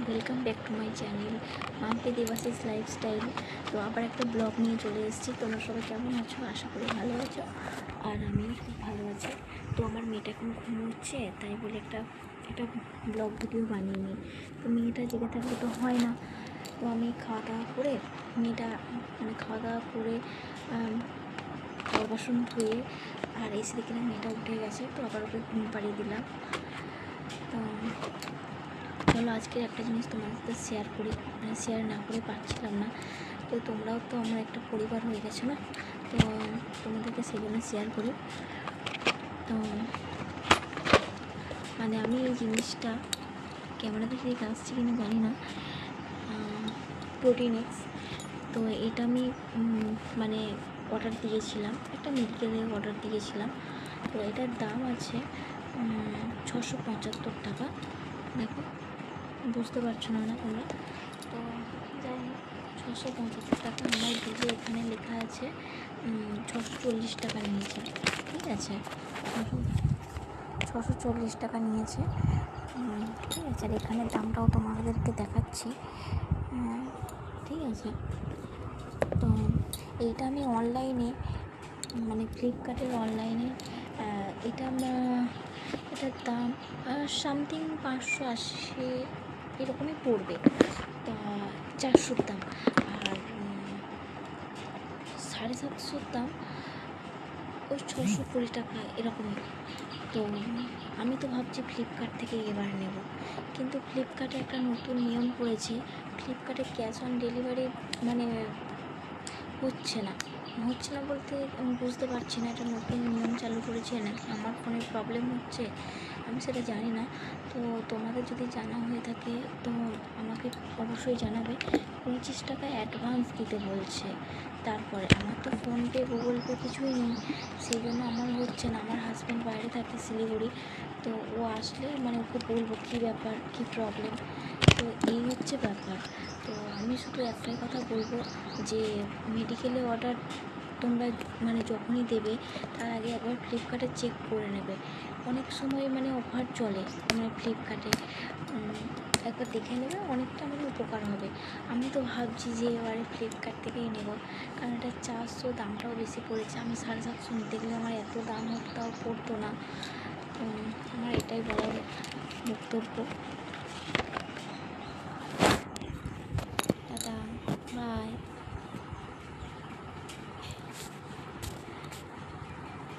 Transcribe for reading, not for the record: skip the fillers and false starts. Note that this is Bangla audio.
Welcome back to my channel Mampi Debashis lifestyle. তো আবার একটা ব্লগ নিয়ে চলে এসেছি। তোমরা সবাই কেমন আছো? আশা করি ভালো আছো, আর আমি খুব ভালো আছি। তো আমার মেয়েটা এখন ঘুমোচ্ছে, তাই বলে একটা ব্লগ ভিডিও বানিয়ে নিই। তো মেয়েটা জেগে থাকলে তো হয় না। তো আমি খাওয়া দাওয়া করে খাওয়া বাসন ধুয়ে আর এসে দেখি না মেয়েটা উঠে গেছে। তো আবার ওকে ঘুম পাড়িয়ে দিলাম। তো চলো আজকের একটা জিনিস তোমাদের সাথে শেয়ার করি, শেয়ার না করে পারছিলাম না। তো তোমরাও তো আমার একটা পরিবার হয়ে গেছো না, তো তোমাদেরকে সেই জন্য শেয়ার করি। তো আমি এই জিনিসটা ক্যামেরাতে ঠিক আসছে কিনা জানি না, প্রোটিন এক্স। তো এটা আমি অর্ডার দিয়েছিলাম, একটা মেডিকেলে অর্ডার দিয়েছিলাম। তো এটার দাম আছে 675 টাকা। দেখো, বুঝতে পারছো না তোমরা? তো যাই হোক, 675 টাকা আমার দিলে এখানে লেখা আছে 640 টাকা নিয়েছে। ঠিক আছে, 640 টাকা নিয়েছে। ঠিক আছে, আর এখানে দামটাও তোমাদেরকে দেখাচ্ছি। ঠিক আছে, তো এইটা আমি অনলাইনে ফ্লিপকার্টের অনলাইনে এটার দাম সামথিং 580 এরকমই পড়বে। তা 400 দাম, আর 750 দাম ওই 620 টাকা এরকমই। তো আমি তো ভাবছি ফ্লিপকার্ট থেকে এবার নেব, কিন্তু ফ্লিপকার্টে একটা নতুন নিয়ম করেছে। ফ্লিপকার্টে ক্যাশ অন ডেলিভারি হচ্ছে না বলতে আমি বুঝতে পারছি না, এটা নতুন নিয়ম চালু করেছে নাকি আমার ফোনের প্রবলেম হচ্ছে, আমি সেটা জানি না। তো তোমাদের যদি জানা হয়ে থাকে তো আমাকে অবশ্যই জানাবে। 25 টাকা অ্যাডভান্স দিতে বলছে। তারপরে আমার তো ফোনপে গুগল পে কিছুই নেই, সেই জন্য আমার হচ্ছে না। আমার হাজব্যান্ড বাইরে থাকে শিলিগুড়ি, তো ও আসলে ওকে বলবো কী ব্যাপার, কী প্রবলেম। তো এই হচ্ছে ব্যাপার। তো আমি শুধু একটাই কথা বলবো যে মেডিকেলে অর্ডার তোমরা যখনই দেবে তার আগে একবার ফ্লিপকার্টে চেক করে নেবে। অনেক সময় অফার চলে ফ্লিপকার্টে, একবার দেখে নেবে, অনেকটা উপকার হবে। আমি তো ভাবছি যে এবারে ফ্লিপকার্ট থেকেই নেব, কারণ এটা 400, দামটাও বেশি পড়েছে। আমি 750 নিতে গেলে আমার এত দাম তাও পড়তো না। আমার এটাই বলার বক্তব্য।